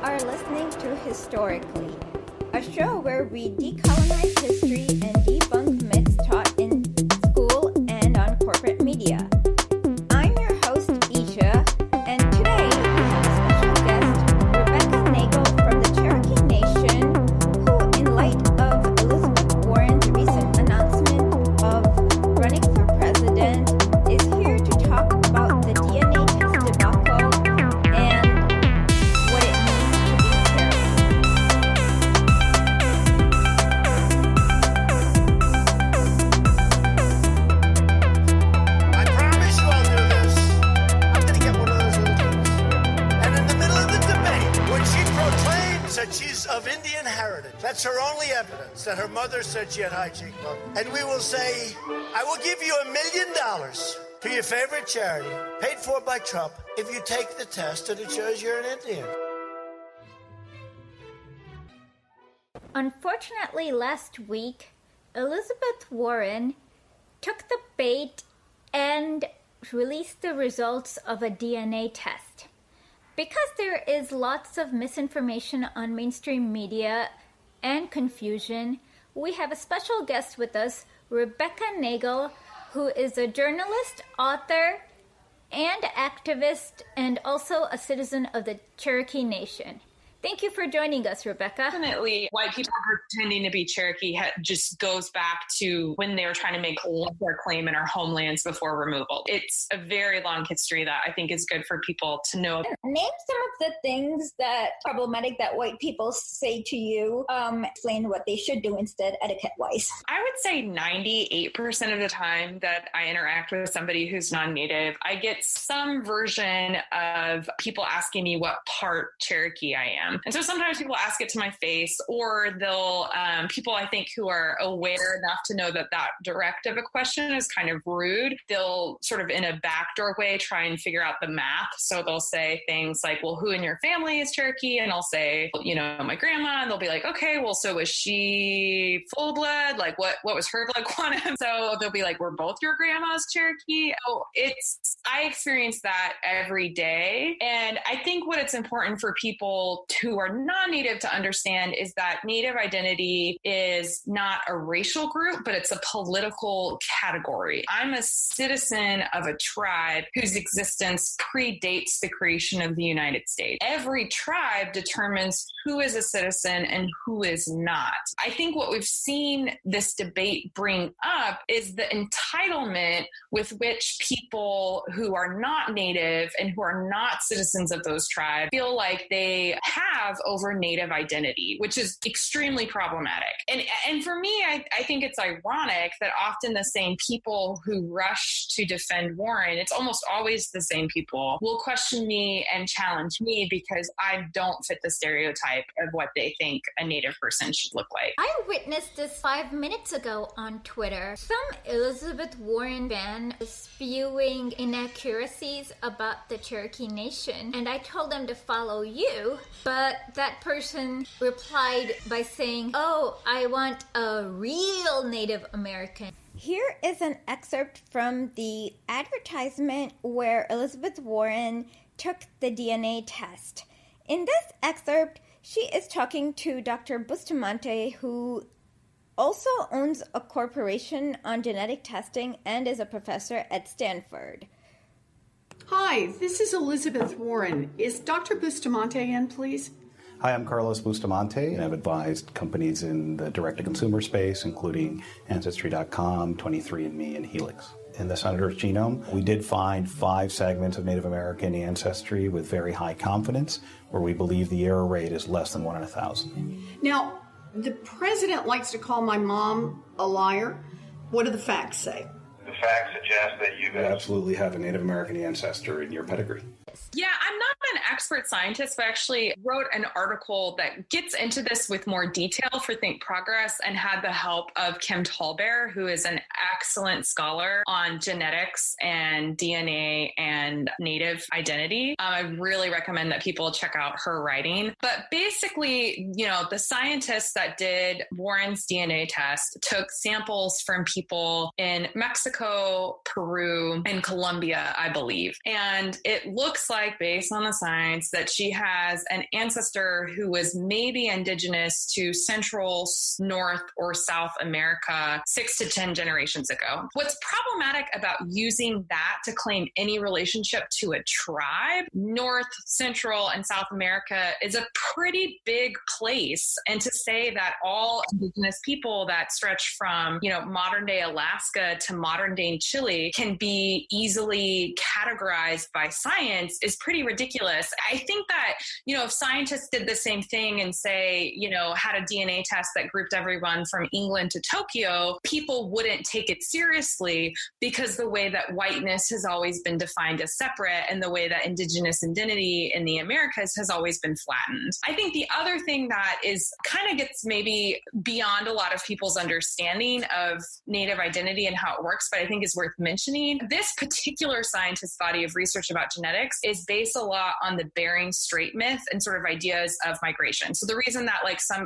are listening to Historically, a show where we decolonize history and debunk myths taught in school and on corporate media. I'm your host, Isha, and today we have a special guest, Rebecca Nagle from the Cherokee Nation, who, in light of Elizabeth Warren's recent announcement of running for president, is here to talk about the DNA test debacle and what it means to be Cherokee. I promise you I'll do this. I'm going to get one of those little things. And in the middle of the debate, when she proclaims that she's of Indian heritage, that's her only evidence that her mother said she had high cheekbones. And we will say, I will give you $1 million to your favorite charity, paid for by Trump, if you take the test and it shows you're an Indian. Unfortunately, last week, Elizabeth Warren took the bait and released the results of a DNA test. Because there is lots of misinformation on mainstream media and confusion, we have a special guest with us, Rebecca Nagle, who is a journalist, author, and activist, and also a citizen of the Cherokee Nation. Thank you for joining us, Rebecca. Definitely, white people pretending to be Cherokee just goes back to when they were trying to make their claim in our homelands before removal. It's a very long history that I think is good for people to know. Name some of the things that are problematic that white people say to you. Explain what they should do instead, etiquette-wise. I would say 98% of the time that I interact with somebody who's non-native, I get some version of people asking me what part Cherokee I am. And so sometimes people ask it to my face, or they'll, people I think who are aware enough to know that that direct of a question is kind of rude. They'll sort of in a backdoor way try and figure out the math. So they'll say things like, well, who in your family is Cherokee? And I'll say, you know, my grandma. And they'll be like, okay, well, so was she full blood? Like what was her blood quantum? So they'll be like, we're both your grandmas Cherokee. So I experience that every day. And I think what it's important for people who are non-native to understand is that native identity is not a racial group, but it's a political category. I'm a citizen of a tribe whose existence predates the creation of the United States. Every tribe determines who is a citizen and who is not. I think what we've seen this debate bring up is the entitlement with which people who are not native and who are not citizens of those tribes feel like they have over native identity, which is extremely problematic. And for me, I think it's ironic that often the same people who rush to defend Warren, it's almost always the same people, will question me and challenge me because I don't fit the stereotype of what they think a native person should look like. I witnessed this 5 minutes ago on Twitter. Some Elizabeth Warren fan was spewing inaccuracies about the Cherokee Nation, and I told them to follow you, but that person replied by saying, oh, I want a real Native American. Here is an excerpt from the advertisement where Elizabeth Warren took the DNA test. In this excerpt, she is talking to Dr. Bustamante, who also owns a corporation on genetic testing and is a professor at Stanford. Hi, this is Elizabeth Warren. Is Dr. Bustamante in, please? Hi, I'm Carlos Bustamante, and I've advised companies in the direct-to-consumer space, including Ancestry.com, 23andMe, and Helix. In the Senator's genome, we did find 5 segments of Native American ancestry with very high confidence, where we believe the error rate is less than 1 in 1,000. Now, the president likes to call my mom a liar. What do the facts say? The facts suggest that you absolutely have a Native American ancestor in your pedigree. Yeah, I'm not an expert scientist, but actually wrote an article that gets into this with more detail for Think Progress and had the help of Kim Tallbear, who is an excellent scholar on genetics and DNA and Native identity. I really recommend that people check out her writing. But basically, you know, the scientists that did Warren's DNA test took samples from people in Mexico, Peru, and Colombia, I believe. And it looks like, based on the science that she has an ancestor who was maybe indigenous to Central, North, or South America 6 to 10 generations ago. What's problematic about using that to claim any relationship to a tribe, North, Central, and South America is a pretty big place. And to say that all indigenous people that stretch from, modern day Alaska to modern day Chile can be easily categorized by science is pretty ridiculous. I think that, if scientists did the same thing and say, had a DNA test that grouped everyone from England to Tokyo, people wouldn't take it seriously because the way that whiteness has always been defined as separate and the way that indigenous identity in the Americas has always been flattened. I think the other thing that is kind of gets maybe beyond a lot of people's understanding of Native identity and how it works, but I think is worth mentioning. This particular scientist body of research about genetics is based a lot on the Bering Strait myth and sort of ideas of migration. So the reason that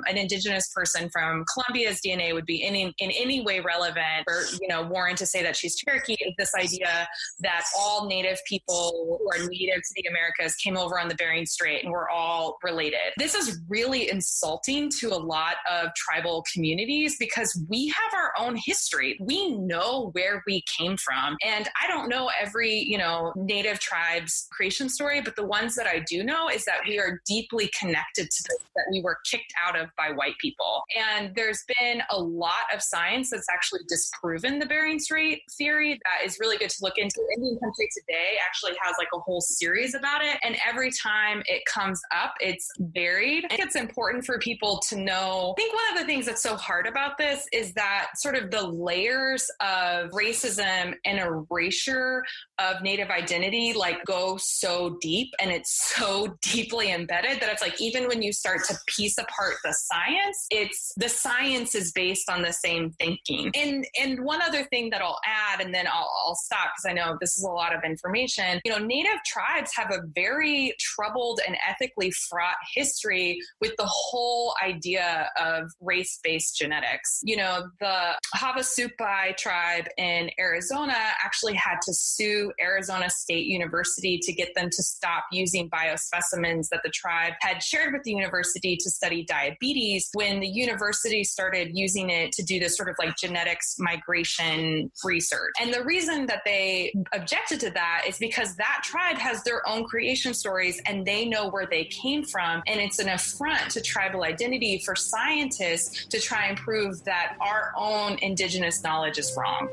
an indigenous person from Colombia's DNA would be in any way relevant or, warrant to say that she's Cherokee is this idea that all Native people who are native to the Americas came over on the Bering Strait and we're all related. This is really insulting to a lot of tribal communities because we have our own history. We know where we came from. And I don't know every, Native tribe's creation story, but the ones that I do know is that we are deeply connected to this, that we were kicked out of by white people. And there's been a lot of science that's actually disproven the Bering Strait theory that is really good to look into. Indian Country Today actually has a whole series about it. And every time it comes up, it's buried. I think it's important for people to know. I think one of the things that's so hard about this is that sort of the layers of racism and erasure of Native identity go so deep and it's so deeply embedded that it's even when you start to piece apart the science is based on the same thinking. And one other thing that I'll add, and then I'll stop because I know this is a lot of information. Native tribes have a very troubled and ethically fraught history with the whole idea of race-based genetics. The Havasupai tribe in Arizona actually had to sue Arizona State University to get them to stop using biospecimens that the tribe had shared with the university to study diabetes when the university started using it to do this sort of genetics migration research. And the reason that they objected to that is because that tribe has their own creation stories and they know where they came from. And it's an affront to tribal identity for scientists to try and prove that our own indigenous knowledge is wrong.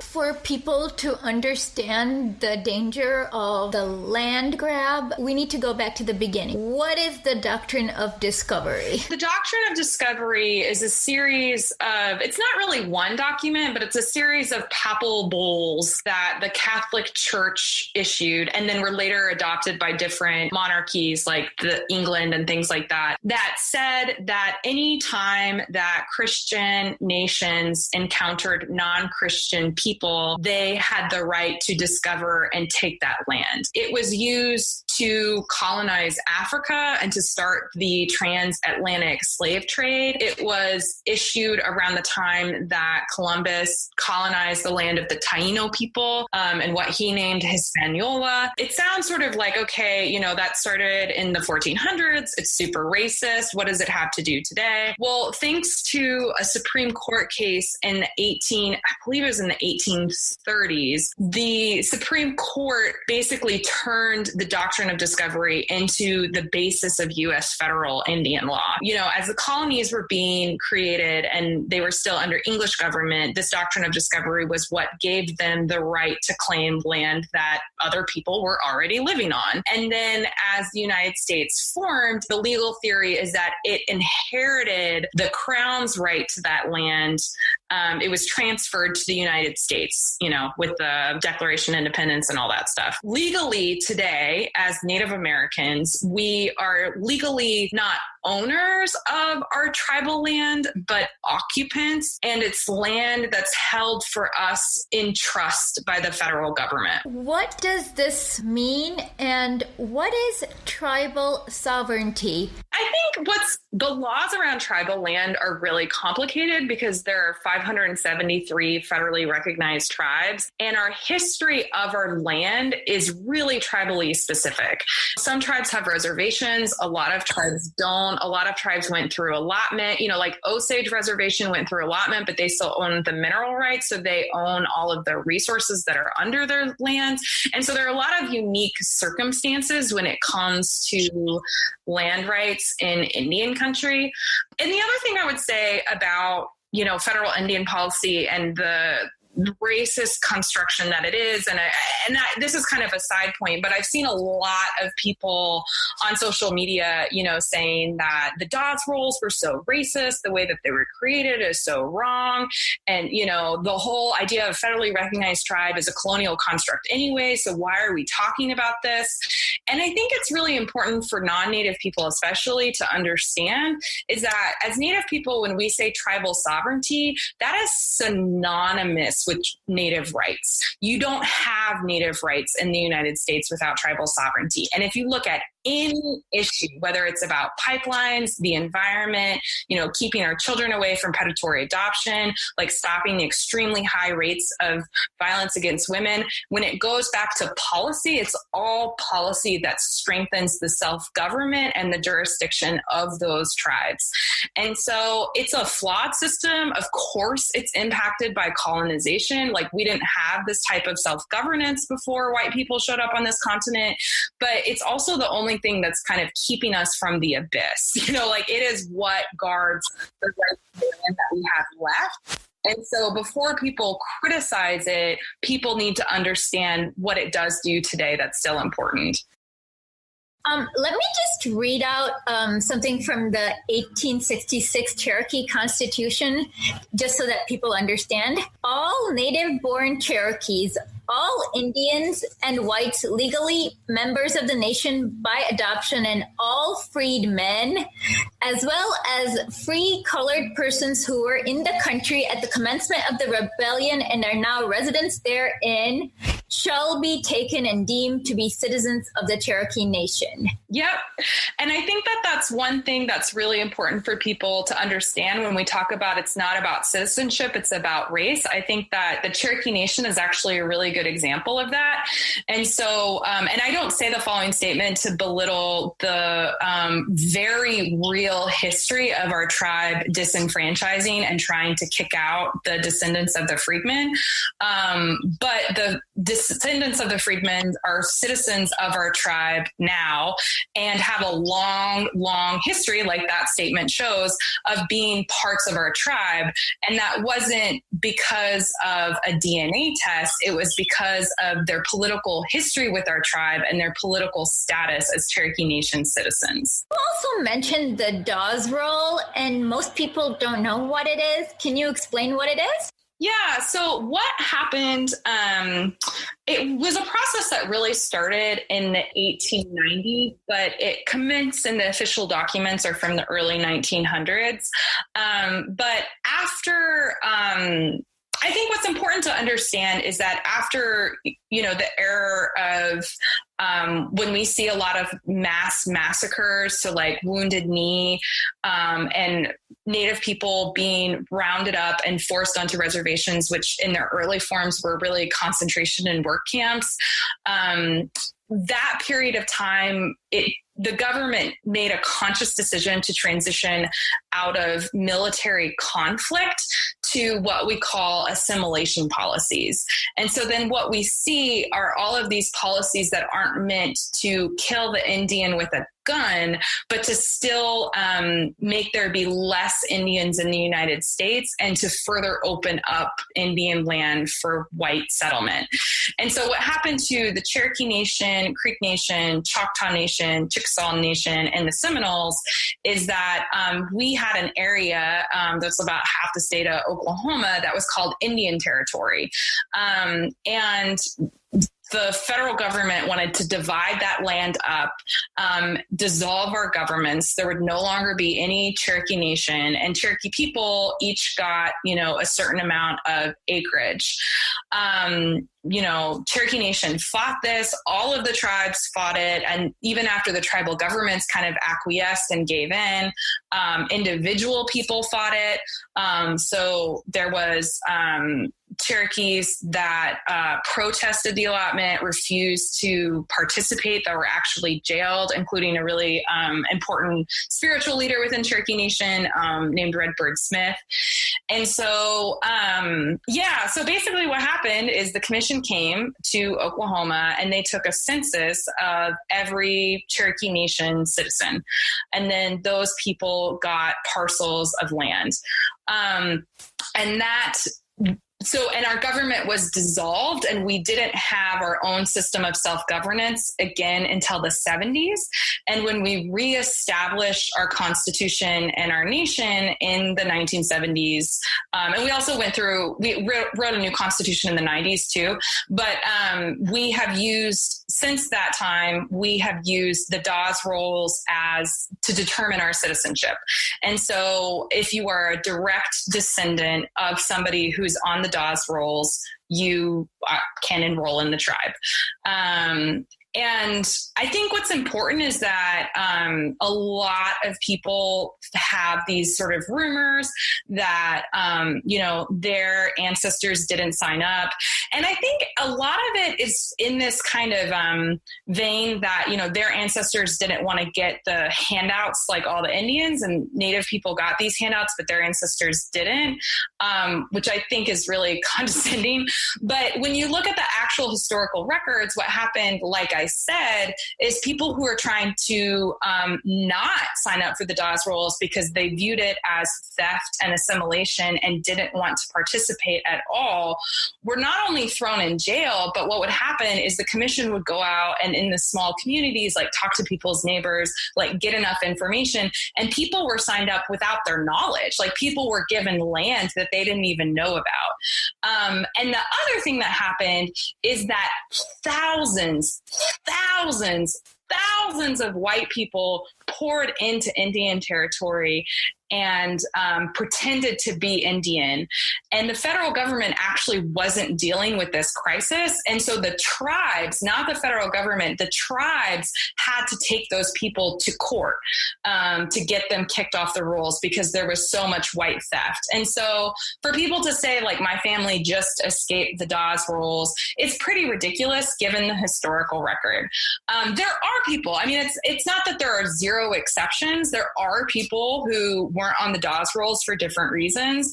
For people to understand the danger of the land grab, we need to go back to the beginning. What is the Doctrine of Discovery? The Doctrine of Discovery is a series of, it's not really one document, but it's a series of papal bulls that the Catholic Church issued and then were later adopted by different monarchies like England and things like that, that said that any time that Christian nations encountered non-Christian people, they had the right to discover and take that land. It was used to colonize Africa and to start the transatlantic slave trade. It was issued around the time that Columbus colonized the land of the Taino people and what he named Hispaniola. It sounds sort of okay, that started in the 1400s. It's super racist. What does it have to do today? Well, thanks to a Supreme Court case in I believe it was in the 1830s, the Supreme Court basically turned the Doctrine of Discovery into the basis of U.S. federal Indian law. As the colonies were being created and they were still under English government, this Doctrine of Discovery was what gave them the right to claim land that other people were already living on. And then as the United States formed, the legal theory is that it inherited the Crown's right to that land. It was transferred to the United States, with the Declaration of Independence and all that stuff. Legally today, as Native Americans, we are legally not owners of our tribal land, but occupants, and it's land that's held for us in trust by the federal government. What does this mean, and what is tribal sovereignty? I think the laws around tribal land are really complicated because there are 573 federally recognized tribes, and our history of our land is really tribally specific. Some tribes have reservations, a lot of tribes don't. A lot of tribes went through allotment, like Osage Reservation went through allotment, but they still own the mineral rights, so they own all of the resources that are under their lands. And so there are a lot of unique circumstances when it comes to land rights in Indian country. And the other thing I would say about, federal Indian policy and the racist construction that it is, and this is kind of a side point, but I've seen a lot of people on social media, saying that the Dawes Roles were so racist, the way that they were created is so wrong, and the whole idea of federally recognized tribe is a colonial construct anyway, so why are we talking about this? And I think it's really important for non-Native people especially to understand is that as Native people, when we say tribal sovereignty, that is synonymous with Native rights. You don't have Native rights in the United States without tribal sovereignty. And if you look at any issue, whether it's about pipelines, the environment, keeping our children away from predatory adoption, like stopping the extremely high rates of violence against women, when it goes back to policy, it's all policy that strengthens the self-government and the jurisdiction of those tribes. And so it's a flawed system. Of course, it's impacted by colonization. Like, we didn't have this type of self-governance before white people showed up on this continent, but it's also the only thing that's kind of keeping us from the abyss. It is what guards the rights to the land that we have left. And so before people criticize it, people need to understand what it does do today that's still important. Let me just read out something from the 1866 Cherokee Constitution, just so that people understand. All native-born Cherokees, all Indians and whites legally members of the nation by adoption, and all freed men, as well as free colored persons who were in the country at the commencement of the rebellion and are now residents therein, shall be taken and deemed to be citizens of the Cherokee Nation. Yep. And I think that that's one thing that's really important for people to understand when we talk about it's not about citizenship, it's about race. I think that the Cherokee Nation is actually a really good example of that. And so, and I don't say the following statement to belittle the very real history of our tribe disenfranchising and trying to kick out the descendants of the freedmen. But the descendants of the freedmen are citizens of our tribe now and have a long, long history, like that statement shows, of being parts of our tribe. And that wasn't because of a DNA test. It was because of their political history with our tribe and their political status as Cherokee Nation citizens. You also mentioned the Dawes Role, and most people don't know what it is. Can you explain what it is? Yeah. So what happened, it was a process that really started in the 1890s, but it commenced in the official documents are from the early 1900s. But after, I think what's important to understand is that after, the era of when we see a lot of mass massacres, so like Wounded Knee, and Native people being rounded up and forced onto reservations, which in their early forms were really concentration and work camps. That period of time, the government made a conscious decision to transition out of military conflict to what we call assimilation policies. And so then what we see are all of these policies that aren't meant to kill the Indian with a gun, but to still make there be less Indians in the United States and to further open up Indian land for white settlement. And so what happened to the Cherokee Nation, Creek Nation, Choctaw Nation, Chickasaw Nation, and the Seminoles is that we had an area that's about half the state of Oklahoma that was called Indian Territory. And the federal government wanted to divide that land up, dissolve our governments. There would no longer be any Cherokee Nation, and Cherokee people each got, a certain amount of acreage. Cherokee Nation fought this. All of the tribes fought it. And even after the tribal governments kind of acquiesced and gave in, individual people fought it. So there was Cherokees that protested the allotment, refused to participate, that were actually jailed, including a really important spiritual leader within Cherokee Nation named Redbird Smith. And so, so basically what happened is the commission came to Oklahoma and they took a census of every Cherokee Nation citizen. And then those people got parcels of land. And our government was dissolved, and we didn't have our own system of self-governance again until the 70s. And when we reestablished our Constitution and our nation in the 1970s, and we also we wrote a new Constitution in the 90s too, but we have used, since that time, we have used the Dawes Roles to determine our citizenship. And so if you are a direct descendant of somebody who's on the Dawes Roles, you can enroll in the tribe. And I think what's important is that a lot of people have these sort of rumors that, their ancestors didn't sign up. And I think a lot of it is in this kind of vein that, their ancestors didn't want to get the handouts like all the Indians, and Native people got these handouts, but their ancestors didn't, which I think is really condescending. But when you look at the actual historical records, what happened, like I said, is people who are trying to not sign up for the Dawes Roles because they viewed it as theft and assimilation and didn't want to participate at all, were not only thrown in jail, but what would happen is the commission would go out and in the small communities, like talk to people's neighbors, like get enough information, and people were signed up without their knowledge. Like people were given land that they didn't even know about. And the other thing that happened is that thousands of white people poured into Indian territory and pretended to be Indian. And the federal government actually wasn't dealing with this crisis. And so the tribes, not the federal government, the tribes had to take those people to court to get them kicked off the rolls because there was so much white theft. And so for people to say, like, my family just escaped the Dawes Rolls, it's pretty ridiculous given the historical record. There are people, I mean, it's not that there are zero exceptions. There are people who weren't on the Dawes Rolls for different reasons.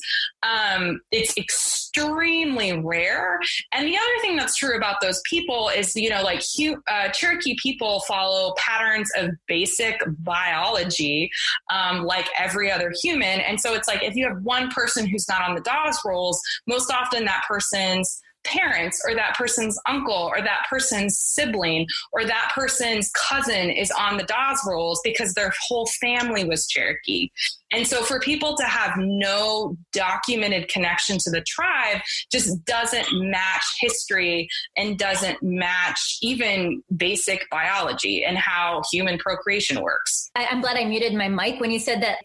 It's extremely rare. And the other thing that's true about those people is, Cherokee people follow patterns of basic biology, like every other human. And so it's like, if you have one person who's not on the Dawes Rolls, most often that person's parents or that person's uncle or that person's sibling or that person's cousin is on the Dawes Rolls because their whole family was Cherokee. And so for people to have no documented connection to the tribe just doesn't match history and doesn't match even basic biology and how human procreation works. I'm glad I muted my mic when you said that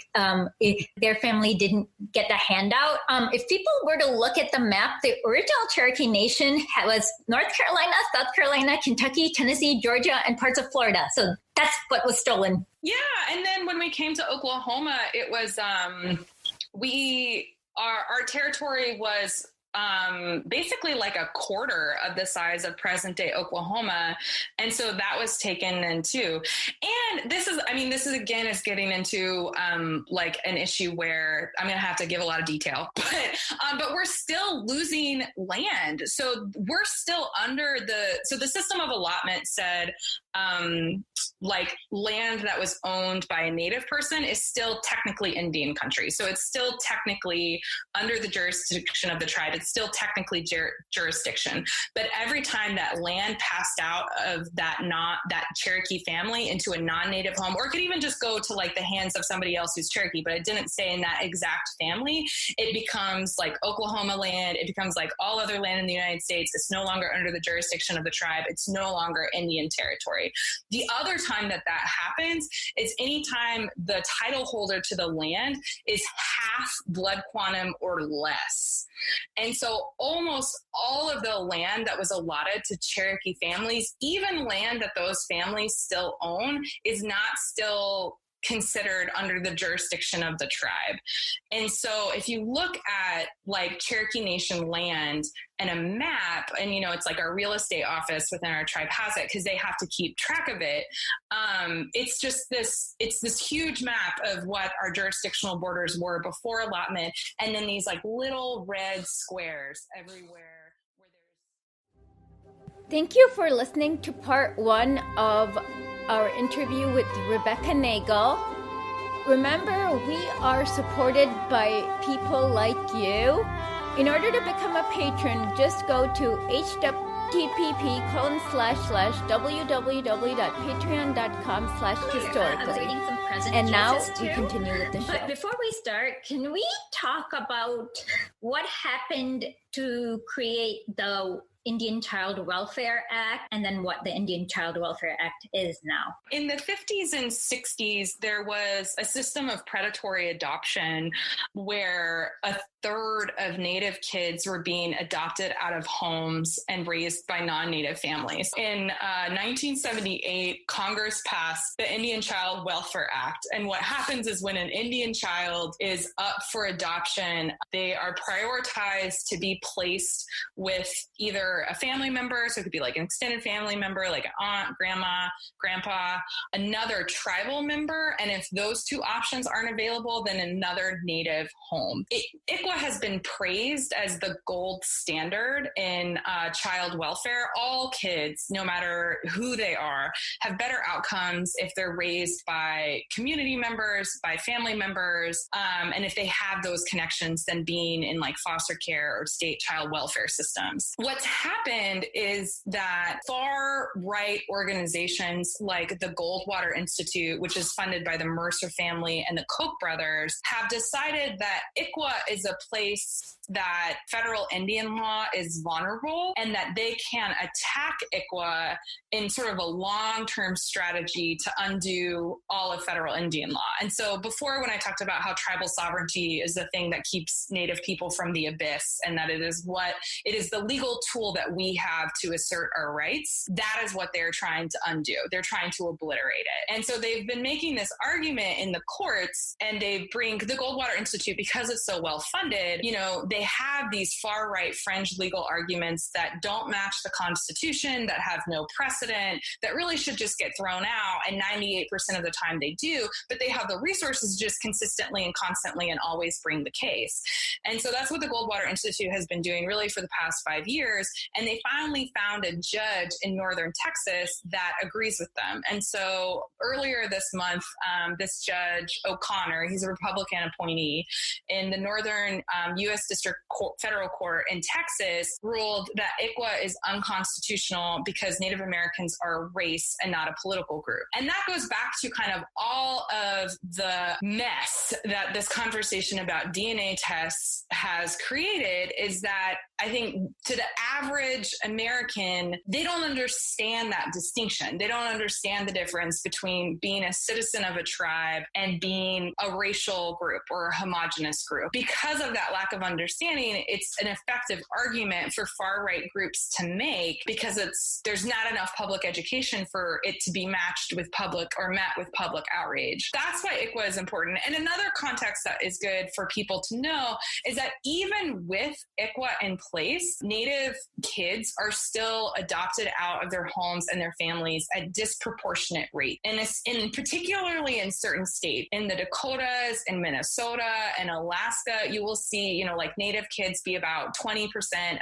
if their family didn't get the handout. If people were to look at the map, the original Cherokee Nation was North Carolina, South Carolina, Kentucky, Tennessee, Georgia, and parts of Florida. So that's what was stolen. Yeah. And then when we came to Oklahoma, it was, our territory was basically like a quarter of the size of present day Oklahoma. And so that was taken then too. And this is again, is getting into like an issue where I'm going to have to give a lot of detail, but we're still losing land. So we're still under the system of allotment said, like land that was owned by a native person is still technically Indian country. So it's still technically under the jurisdiction of the tribe. It's still technically jurisdiction. But every time that land passed out of that Cherokee family into a non-native home, or it could even just go to like the hands of somebody else who's Cherokee, but it didn't stay in that exact family, it becomes like Oklahoma land. It becomes like all other land in the United States. It's no longer under the jurisdiction of the tribe. It's no longer Indian territory. The other time that happens is anytime the title holder to the land is half blood quantum or less. And so almost all of the land that was allotted to Cherokee families, even land that those families still own, is not still considered under the jurisdiction of the tribe. And so if you look at like Cherokee Nation land and a map, and it's like our real estate office within our tribe has it because they have to keep track of it. It's this huge map of what our jurisdictional borders were before allotment, and then these like little red squares everywhere where there's. Thank you for listening to part 1 of our interview with Rebecca Nagle. Remember, we are supported by people like you. In order to become a patron, just go to http://www.patreon.com/historically. And now we continue with the show. But before we start, can we talk about what happened to create the Indian Child Welfare Act, and then what the Indian Child Welfare Act is now? In the 50s and 60s, there was a system of predatory adoption where a third of Native kids were being adopted out of homes and raised by non-Native families. In 1978, Congress passed the Indian Child Welfare Act. And what happens is when an Indian child is up for adoption, they are prioritized to be placed with either a family member, so it could be like an extended family member, like an aunt, grandma, grandpa, another tribal member, and if those two options aren't available, then another Native home. ICWA has been praised as the gold standard in child welfare. All kids, no matter who they are, have better outcomes if they're raised by community members, by family members, and if they have those connections than being in like foster care or state child welfare systems. What's happened is that far-right organizations like the Goldwater Institute, which is funded by the Mercer family and the Koch brothers, have decided that ICWA is a place that federal Indian law is vulnerable and that they can attack ICWA in sort of a long-term strategy to undo all of federal Indian law. And so before, when I talked about how tribal sovereignty is the thing that keeps Native people from the abyss and that it is the legal tool that we have to assert our rights, that is what they're trying to undo. They're trying to obliterate it. And so they've been making this argument in the courts, and they bring the Goldwater Institute, because it's so well funded, they have these far right fringe legal arguments that don't match the Constitution, that have no precedent, that really should just get thrown out. And 98% of the time they do, but they have the resources to just consistently and constantly and always bring the case. And so that's what the Goldwater Institute has been doing really for the past 5 years. And they finally found a judge in northern Texas that agrees with them. And so earlier this month, this judge O'Connor, he's a Republican appointee in the northern U.S. District Federal Court in Texas, ruled that ICWA is unconstitutional because Native Americans are a race and not a political group. And that goes back to kind of all of the mess that this conversation about DNA tests has created, is that I think to the average American, they don't understand that distinction. They don't understand the difference between being a citizen of a tribe and being a racial group or a homogenous group. Because of that lack of understanding, it's an effective argument for far-right groups to make, because there's not enough public education for it to be matched with public or met with public outrage. That's why ICWA is important. And another context that is good for people to know is that even with ICWA in place, Native kids are still adopted out of their homes and their families at disproportionate rate. And it's particularly in certain states, in the Dakotas, in Minnesota, and Alaska, you will see, like Native kids be about 20%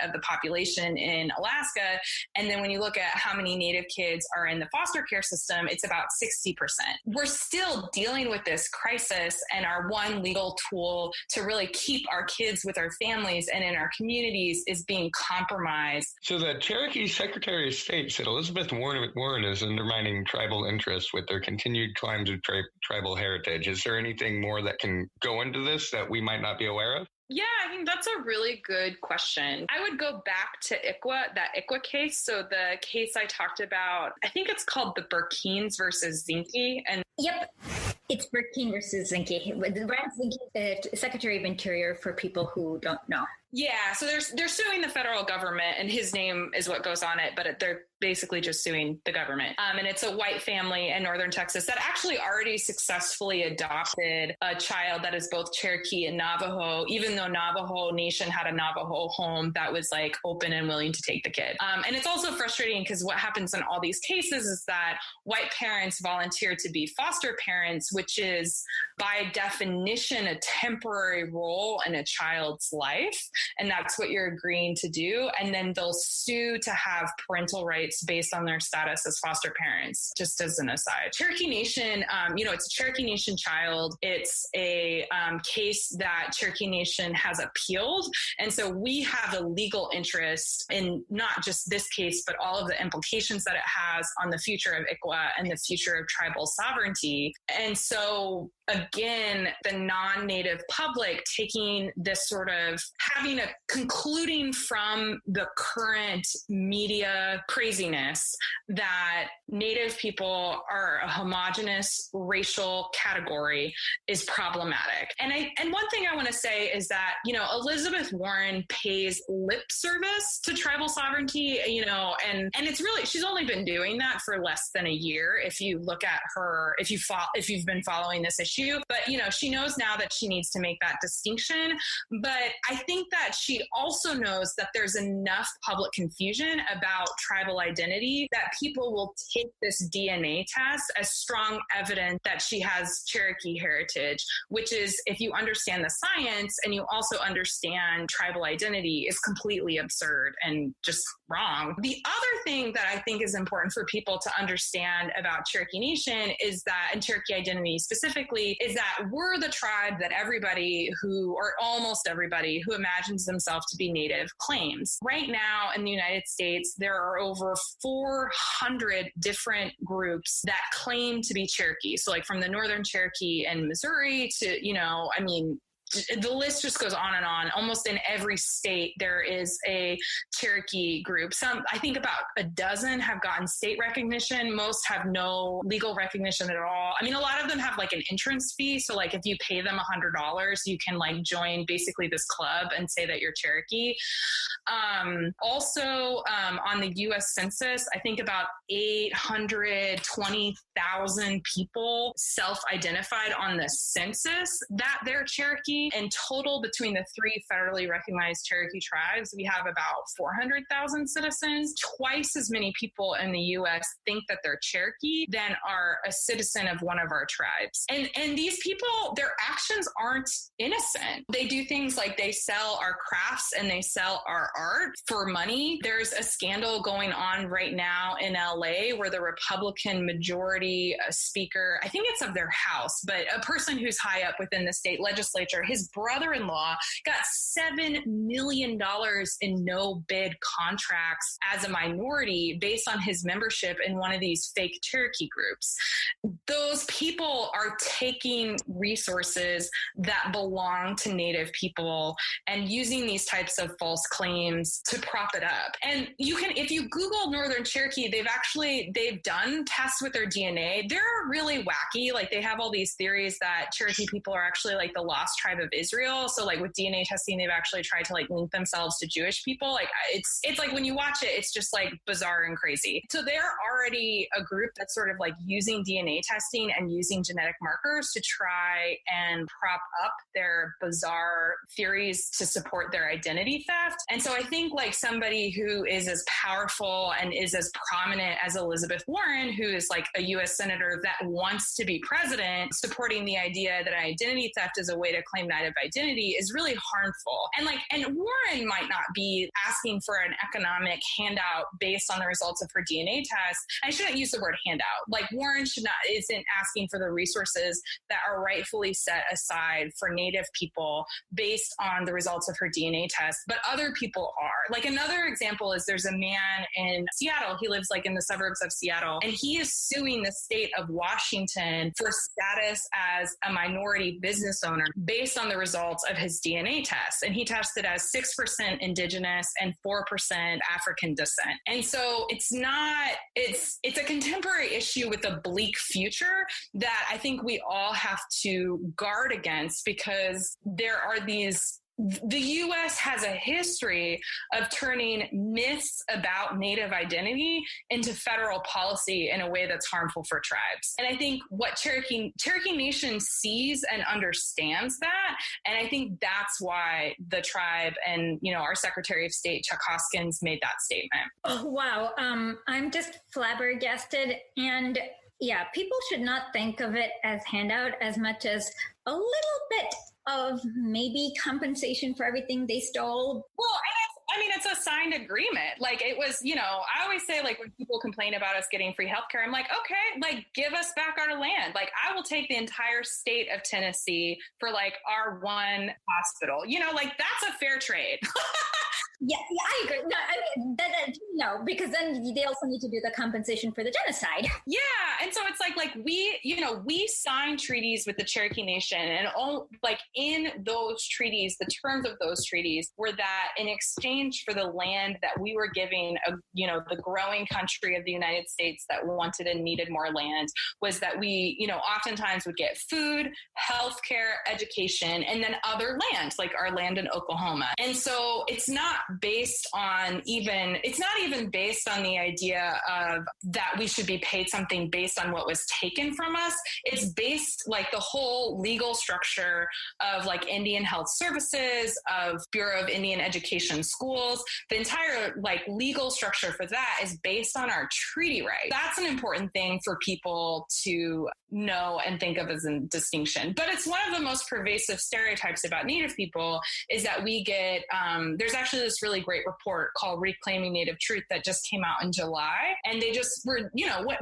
of the population in Alaska. And then when you look at how many Native kids are in the foster care system, it's about 60%. We're still dealing with this crisis, and our one legal tool to really keep our kids with our families and in our communities is being compromised. So the Cherokee Secretary of State said Elizabeth Warren is undermining tribal interests with their continued claims of tribal heritage. Is there anything more that can go into this that we might not be aware of? Yeah, I think that's a really good question. I would go back to that ICWA case. So the case I talked about, I think it's called the Perkins versus Inky. And yep. It's Perkins versus Inky. Brian Zinke, Secretary of Interior, for people who don't know. Yeah, so they're suing the federal government, and his name is what goes on it, but they're basically just suing the government. And it's a white family in northern Texas that actually already successfully adopted a child that is both Cherokee and Navajo, even though Nagle Nation had a Navajo home that was like open and willing to take the kid. And it's also frustrating because what happens in all these cases is that white parents volunteer to be foster parents, which is by definition a temporary role in a child's life. And that's what you're agreeing to do. And then they'll sue to have parental rights based on their status as foster parents, just as an aside. Cherokee Nation, it's a Cherokee Nation child. It's a case that Cherokee Nation has appealed. And so we have a legal interest in not just this case, but all of the implications that it has on the future of ICWA and the future of tribal sovereignty. And so again, the non-Native public taking this sort of having a concluding from the current media craziness that Native people are a homogenous racial category is problematic. And one thing I want to say is that, Elizabeth Warren pays lip service to tribal sovereignty, and it's really, she's only been doing that for less than a year. If you look at her, if you've been following this issue, but she knows now that she needs to make that distinction. But I think that she also knows that there's enough public confusion about tribal identity that people will take this DNA test as strong evidence that she has Cherokee heritage, which is, if you understand the science and you also understand tribal identity, is completely absurd and just wrong. The other thing that I think is important for people to understand about Cherokee Nation is that, and Cherokee identity specifically, is that we're the tribe that everybody or almost everybody who imagines themselves to be Native claims. Right now in the United States, there are over 400 different groups that claim to be Cherokee. So like from the Northern Cherokee in Missouri to, the list just goes on and on. Almost in every state, there is a Cherokee group. I think about a dozen have gotten state recognition. Most have no legal recognition at all. I mean, a lot of them have like an entrance fee. So like if you pay them $100, you can like join basically this club and say that you're Cherokee. Also, on the U.S. Census, I think about 820,000 people self-identified on the census that they're Cherokee. In total, between the three federally recognized Cherokee tribes, we have about 400,000 citizens. Twice as many people in the U.S. think that they're Cherokee than are a citizen of one of our tribes. And these people, their actions aren't innocent. They do things like they sell our crafts and they sell our art for money. There's a scandal going on right now in LA where the Republican majority speaker, I think it's of their house, but a person who's high up within the state legislature, his brother-in-law got $7 million in no-bid contracts as a minority based on his membership in one of these fake Cherokee groups. Those people are taking resources that belong to Native people and using these types of false claims to prop it up. And if you Google Northern Cherokee, they've done tests with their DNA. They're really wacky. Like they have all these theories that Cherokee people are actually like the lost tribe tribe of Israel. So like with DNA testing, they've actually tried to like link themselves to Jewish people. Like it's like when you watch it, it's just like bizarre and crazy. So they're already a group that's sort of like using DNA testing and using genetic markers to try and prop up their bizarre theories to support their identity theft. And so I think like somebody who is as powerful and is as prominent as Elizabeth Warren, who is like a US senator that wants to be president, supporting the idea that identity theft is a way to claim native identity is really harmful. And Warren might not be asking for an economic handout based on the results of her DNA test. I shouldn't use the word handout. Like Warren isn't asking for the resources that are rightfully set aside for Native people based on the results of her DNA test, but other people are. Like another example is there's a man in Seattle. He lives like in the suburbs of Seattle, and he is suing the state of Washington for status as a minority business owner based on the results of his DNA test. And he tested as 6% indigenous and 4% African descent. And so it's a contemporary issue with a bleak future that I think we all have to guard against, because there are the U.S. has a history of turning myths about Native identity into federal policy in a way that's harmful for tribes. And I think what Cherokee Nation sees and understands that. And I think that's why the tribe and, our Secretary of State, Chuck Hoskins, made that statement. Oh, wow. I'm just flabbergasted. And yeah, people should not think of it as handout as much as a little bit of maybe compensation for everything they stole. Well, it's a signed agreement. Like it was, I always say, like, when people complain about us getting free healthcare, I'm like, okay, like give us back our land. Like I will take the entire state of Tennessee for like our one hospital, like that's a fair trade. Yeah, I agree. No, because then they also need to do the compensation for the genocide. Yeah, and so it's like we signed treaties with the Cherokee Nation, and in those treaties, the terms of those treaties were that in exchange for the land that we were giving, the growing country of the United States that wanted and needed more land, was that we, oftentimes would get food, healthcare, education, and then other land, like our land in Oklahoma. And so it's not even based on the idea of that we should be paid something based on what was taken from us. It's based like the whole legal structure of like Indian Health Services, of Bureau of Indian Education schools. The entire like legal structure for that is based on our treaty rights. That's an important thing for people to know and think of as a distinction. But it's one of the most pervasive stereotypes about Native people is that we get, there's actually this really great report called Reclaiming Native Truth that just came out in July. And they just were,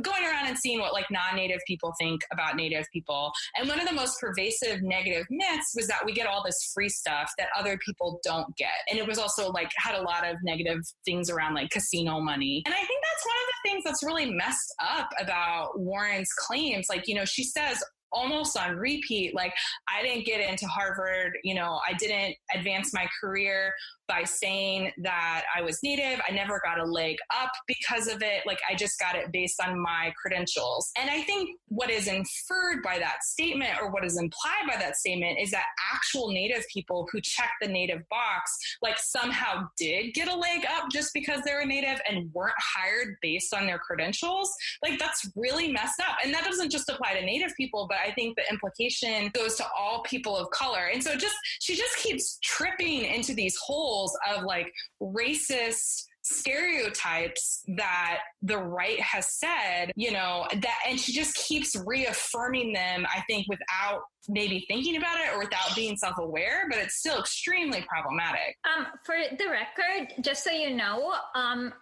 going around and seeing what like non-Native people think about Native people. And one of the most pervasive negative myths was that we get all this free stuff that other people don't get. And it was also like had a lot of negative things around like casino money. And I think that's one of the things that's really messed up about Warren's claims. Like, she says almost on repeat, like, I didn't get into Harvard, I didn't advance my career by saying that I was Native. I never got a leg up because of it. Like, I just got it based on my credentials. And I think what is inferred by that statement, or what is implied by that statement, is that actual Native people who check the Native box, like, somehow did get a leg up just because they were Native and weren't hired based on their credentials. Like, that's really messed up. And that doesn't just apply to Native people, but I think the implication goes to all people of color. And so she just keeps tripping into these holes of like racist stereotypes that the right has said, that, and she just keeps reaffirming them, I think, without maybe thinking about it or without being self-aware, but it's still extremely problematic. For the record, just so you know,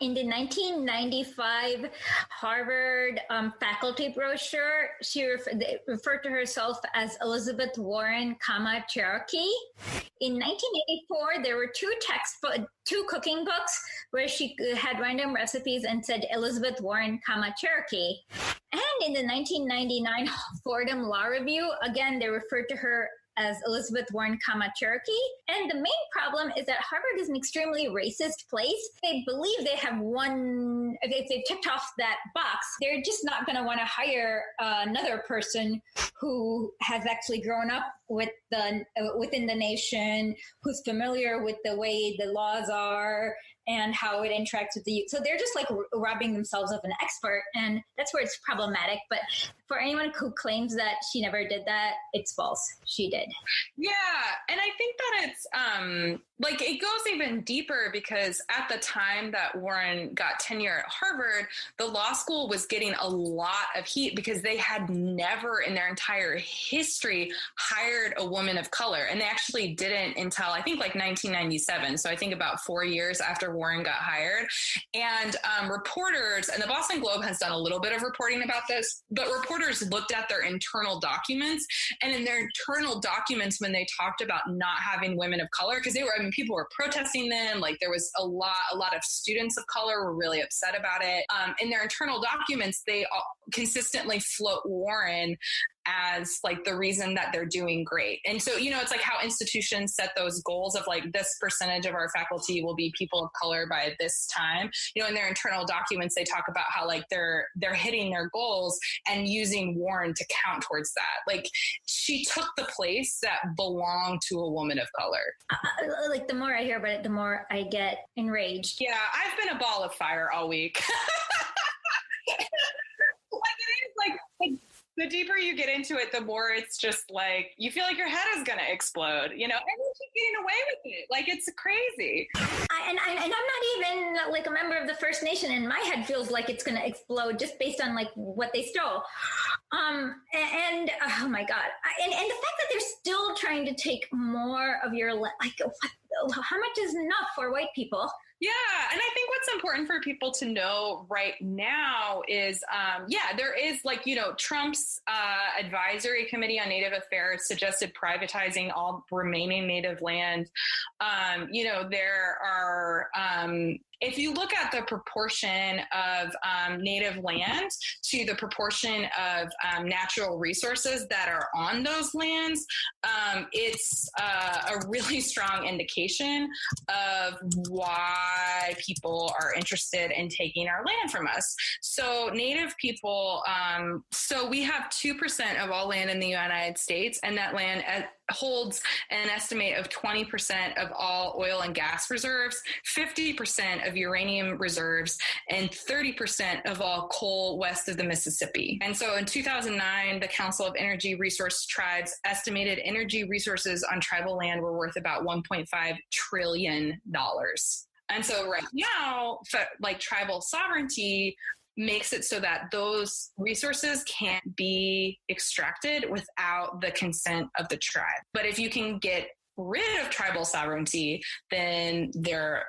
in the 1995 Harvard faculty brochure, she referred to herself as Elizabeth Warren, Cherokee. In 1984, there were two cooking books where she had random recipes and said Elizabeth Warren, Cherokee. And in the 1999 Fordham Law Review, again, they referred to her as Elizabeth Warren, Cherokee. And the main problem is that Harvard is an extremely racist place. They believe they have one, if they've ticked off that box, they're just not going to want to hire another person who has actually grown up with within the nation, who's familiar with the way the laws are and how it interacts with the youth. So they're just like robbing themselves of an expert, and that's where it's problematic. But for anyone who claims that she never did that, it's false. She did. Yeah, and I think that it's like it goes even deeper, because at the time that Warren got tenure at Harvard, the law school was getting a lot of heat because they had never in their entire history hired a woman of color. And they actually didn't until I think like 1997. So I think about 4 years after Warren got hired. And reporters, and the Boston Globe has done a little bit of reporting about this, but reporters looked at their internal documents, and in their internal documents, when they talked about not having women of color, because people were protesting them, like there was a lot of students of color were really upset about it. In their internal documents, they consistently float Warren as like the reason that they're doing great. And so, it's like how institutions set those goals of like this percentage of our faculty will be people of color by this time. In their internal documents, they talk about how like they're hitting their goals and using Warren to count towards that. Like she took the place that belonged to a woman of color. Like the more I hear about it, the more I get enraged. Yeah, I've been a ball of fire all week. The deeper you get into it, the more it's just like, you feel like your head is going to explode, and you keep getting away with it. Like, it's crazy. And I'm not even like a member of the First Nation, and my head feels like it's going to explode just based on like what they stole. And oh my God. And the fact that they're still trying to take more of your, like, how much is enough for white people? Yeah. And I think what's important for people to know right now is, there is like, Trump's advisory committee on Native affairs suggested privatizing all remaining Native land. There are, if you look at the proportion of Native land to the proportion of natural resources that are on those lands, it's a really strong indication of why people are interested in taking our land from us. So Native people, so we have 2% of all land in the United States, and that land holds an estimate of 20% of all oil and gas reserves, 50% of uranium reserves, and 30% of all coal west of the Mississippi. And so in 2009, the Council of Energy Resource Tribes estimated energy resources on tribal land were worth about $1.5 trillion. And so right now, like tribal sovereignty makes it so that those resources can't be extracted without the consent of the tribe. But if you can get rid of tribal sovereignty, then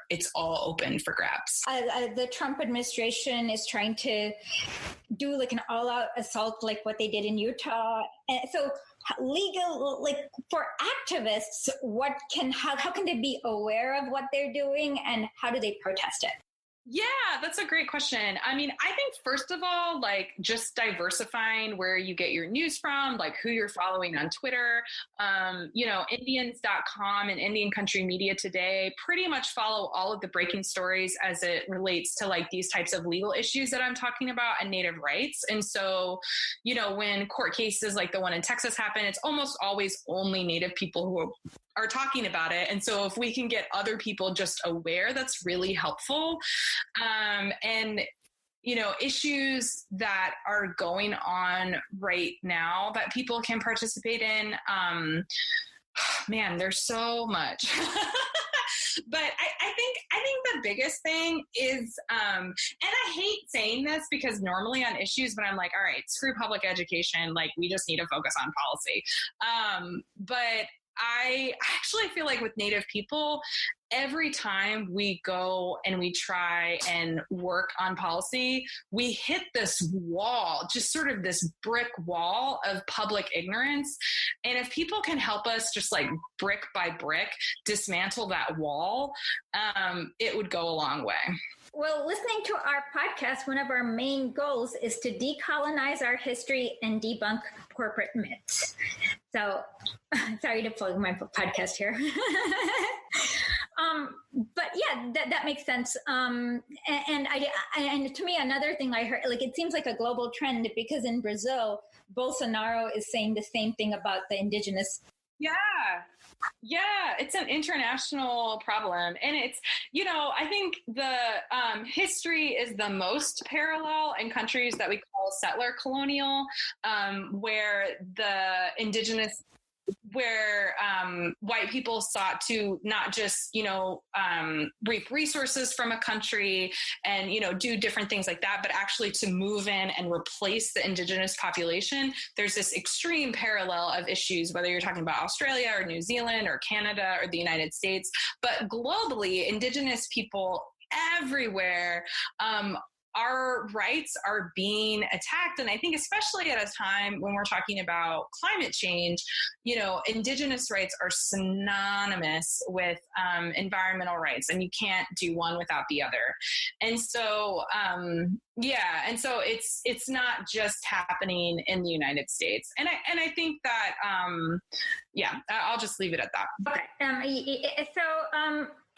it's all open for grabs. The Trump administration is trying to do like an all-out assault, like what they did in Utah. And so legal, like for activists, how can they be aware of what they're doing, and how do they protest it? Yeah, that's a great question. I mean, I think first of all, like just diversifying where you get your news from, like who you're following on Twitter. Indians.com and Indian Country Media Today pretty much follow all of the breaking stories as it relates to like these types of legal issues that I'm talking about and Native rights. And so, when court cases like the one in Texas happen, it's almost always only Native people who are talking about it. And so if we can get other people just aware, that's really helpful. And issues that are going on right now that people can participate in, man, there's so much. But I think the biggest thing is, and I hate saying this because normally on issues, but I'm like, all right, screw public education. Like we just need to focus on policy. But I actually feel like with Native people, every time we go and we try and work on policy, we hit this wall, just sort of this brick wall of public ignorance. And if people can help us just like brick by brick dismantle that wall, it would go a long way. Well, listening to our podcast, one of our main goals is to decolonize our history and debunk corporate myths. So sorry to plug my podcast here. But yeah, that makes sense. And to me, another thing I heard, like, it seems like a global trend because in Brazil, Bolsonaro is saying the same thing about the indigenous. Yeah, it's an international problem. And it's, I think the history is the most parallel in countries that we call settler colonial, where the indigenous, where white people sought to not just, reap resources from a country and, do different things like that, but actually to move in and replace the indigenous population. There's this extreme parallel of issues, whether you're talking about Australia or New Zealand or Canada or the United States, but globally, indigenous people everywhere, our rights are being attacked. And I think especially at a time when we're talking about climate change, indigenous rights are synonymous with environmental rights, and you can't do one without the other. And so, it's not just happening in the United States. And I think that, I'll just leave it at that. Okay.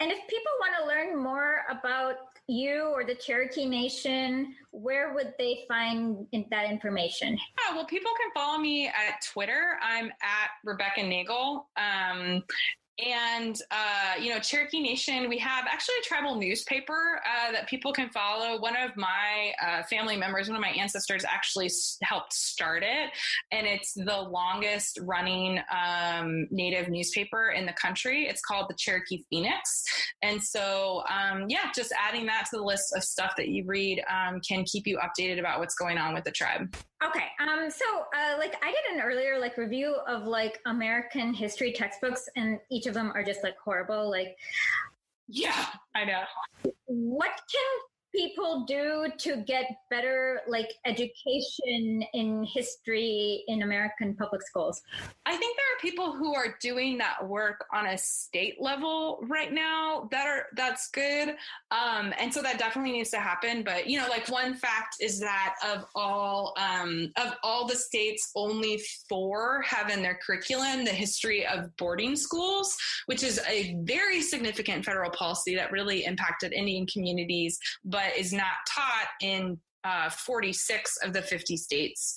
And if people want to learn more about you or the Cherokee Nation, where would they find that information? Yeah, well, people can follow me at Twitter. I'm at Rebecca Nagle. Cherokee Nation, we have actually a tribal newspaper that people can follow. One of my family members, one of my ancestors actually helped start it. And it's the longest running Native newspaper in the country. It's called the Cherokee Phoenix. And so, just adding that to the list of stuff that you read can keep you updated about what's going on with the tribe. Okay. I did an earlier review of American history textbooks, and each of them are just horrible. Yeah, I know. What can people do to get better education in history in American public schools? I think there are people who are doing that work on a state level right now that's good. And so that definitely needs to happen. But, one fact is that of all the states, only 4 have in their curriculum the history of boarding schools, which is a very significant federal policy that really impacted Indian communities, but is not taught in 46 of the 50 states.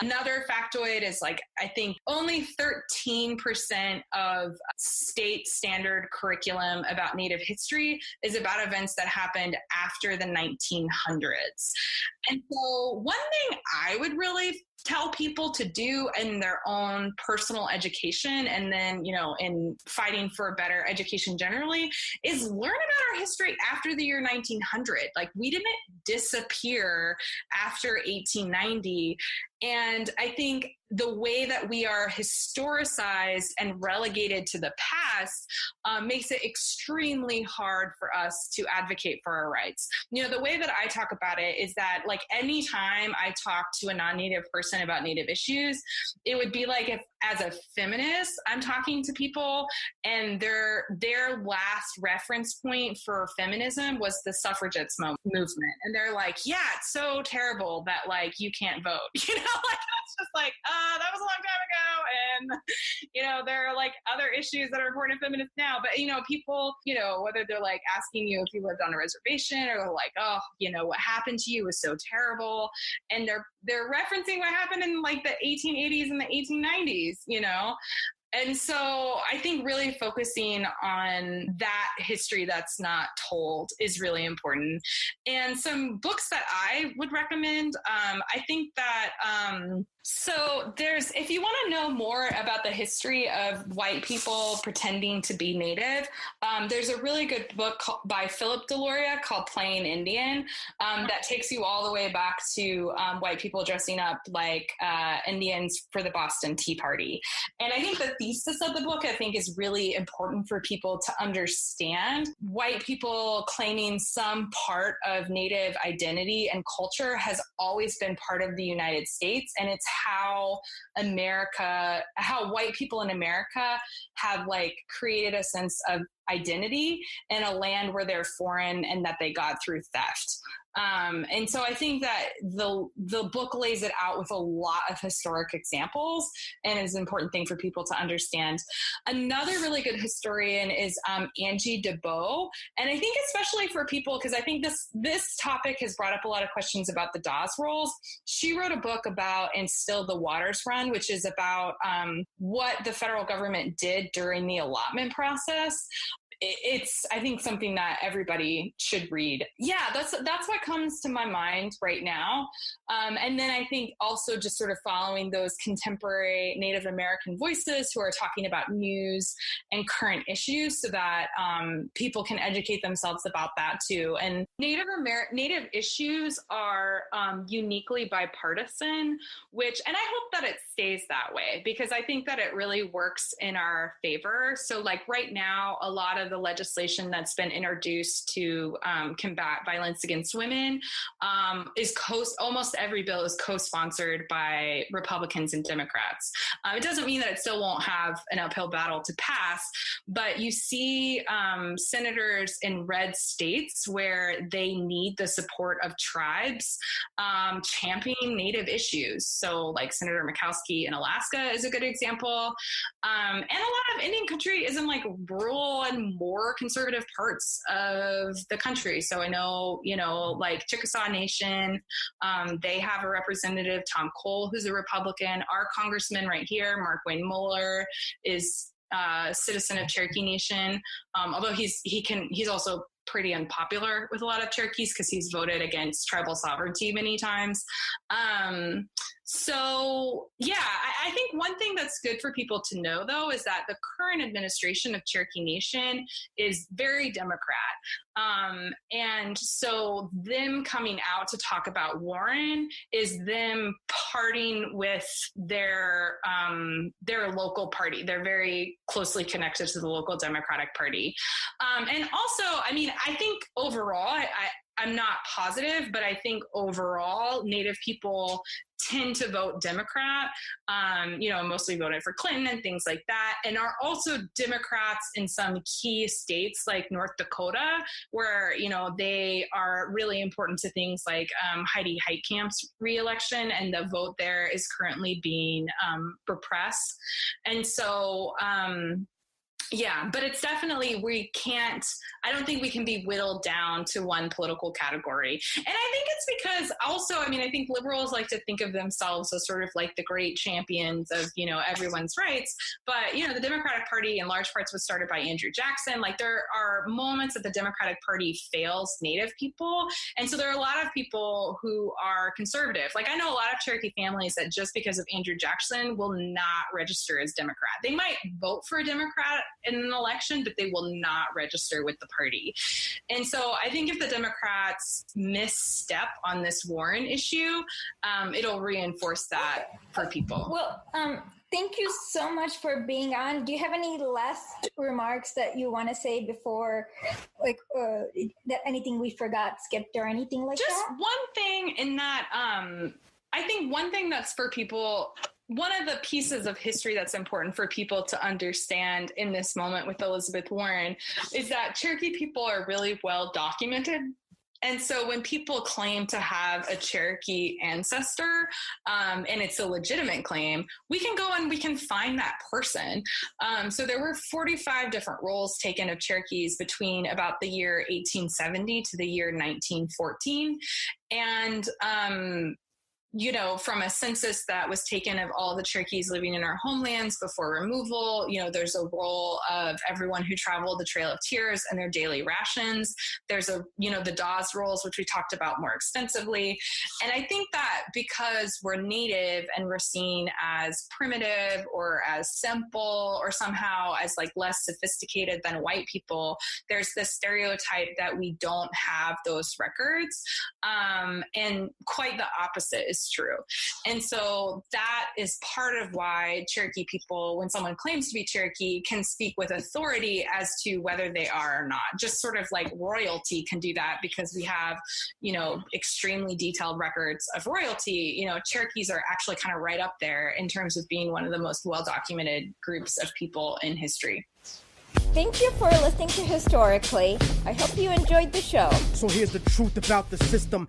Another factoid is I think only 13% of state standard curriculum about Native history is about events that happened after the 1900s. And so one thing I would really tell people to do in their own personal education, and then, in fighting for a better education generally, is learn about our history after the year 1900. We didn't disappear after 1890. And I think the way that we are historicized and relegated to the past makes it extremely hard for us to advocate for our rights. The way that I talk about it is that anytime I talk to a non-Native person about Native issues, it would be if as a feminist, I'm talking to people and their last reference point for feminism was the suffragettes movement. And they're yeah, it's so terrible that you can't vote. It's just that was a long time ago. And, there are other issues that are important to feminists now. But, people, whether they're asking you if you lived on a reservation, or they're what happened to you was so terrible. And they're referencing what happened in the 1880s and the 1890s, And so I think really focusing on that history that's not told is really important. And some books that I would recommend, I think that, if you want to know more about the history of white people pretending to be Native, there's a really good book by Philip Deloria called Plain Indian that takes you all the way back to white people dressing up like Indians for the Boston Tea Party. And I think the thesis of the book, is really important for people to understand. White people claiming some part of Native identity and culture has always been part of the United States. And it's how white people in America have created a sense of identity in a land where they're foreign and that they got through theft. And so I think that the book lays it out with a lot of historic examples, and is an important thing for people to understand. Another really good historian is Angie DeBow. And I think especially for people, because I think this topic has brought up a lot of questions about the Dawes Roles. She wrote a book about And Still the Waters Run, which is about what the federal government did during the allotment process. It's, I think, something that everybody should read. Yeah, that's what comes to my mind right now. And then I think also just sort of following those contemporary Native American voices who are talking about news and current issues, so that people can educate themselves about that too. And Native issues are uniquely bipartisan, and I hope that it stays that way, because I think that it really works in our favor. So like right now, a lot of the legislation that's been introduced to combat violence against women is almost every bill is co-sponsored by Republicans and Democrats. It doesn't mean that it still won't have an uphill battle to pass, but you see senators in red states where they need the support of tribes championing Native issues. So like Senator Murkowski in Alaska is a good example. And a lot of Indian country is in like rural and more conservative parts of the country. So I know, like Cherokee Nation, they have a representative, Tom Cole, who's a Republican. Our congressman right here, Mark Wayne Mueller, is a citizen of Cherokee Nation. Although he's also pretty unpopular with a lot of Cherokees because he's voted against tribal sovereignty many times. So yeah, I think one thing that's good for people to know, though, is that the current administration of Cherokee Nation is very Democrat. And so them coming out to talk about Warren is them parting with their local party. They're very closely connected to the local Democratic Party. And also, I mean, I think overall, I'm not positive, but I think overall Native people tend to vote Democrat, mostly voted for Clinton and things like that, and are also Democrats in some key states like North Dakota, where, they are really important to things like Heidi Heitkamp's reelection, and the vote there is currently being repressed. And so, yeah, but it's definitely, I don't think we can be whittled down to one political category. And I think it's because also, I think liberals like to think of themselves as sort of like the great champions of, everyone's rights. But, the Democratic Party in large parts was started by Andrew Jackson. Like there are moments that the Democratic Party fails Native people. And so there are a lot of people who are conservative. Like I know a lot of Cherokee families that just because of Andrew Jackson will not register as Democrat. They might vote for a Democrat in an election, but they will not register with the party. And so I think if the Democrats misstep on this Warren issue, it'll reinforce that for people. Well, thank you so much for being on. Do you have any last remarks that you want to say before, that anything we forgot, skipped, or anything like that? Just one thing in that, I think one thing that's for people, one of the pieces of history that's important for people to understand in this moment with Elizabeth Warren is that Cherokee people are really well documented. And so when people claim to have a Cherokee ancestor, and it's a legitimate claim, we can go and we can find that person. So there were 45 different rolls taken of Cherokees between about the year 1870 to the year 1914. And, from a census that was taken of all the Cherokees living in our homelands before removal, there's a roll of everyone who traveled the Trail of Tears and their daily rations. There's the Dawes Rolls, which we talked about more extensively. And I think that because we're Native and we're seen as primitive or as simple or somehow as like less sophisticated than white people, there's this stereotype that we don't have those records. And quite the opposite is true. And so that is part of why Cherokee people, when someone claims to be Cherokee, can speak with authority as to whether they are or not. Just sort of like royalty can do that because we have, extremely detailed records of royalty. Cherokees are actually kind of right up there in terms of being one of the most well-documented groups of people in history. Thank you for listening to Historically. I hope you enjoyed the show. So here's the truth about the system.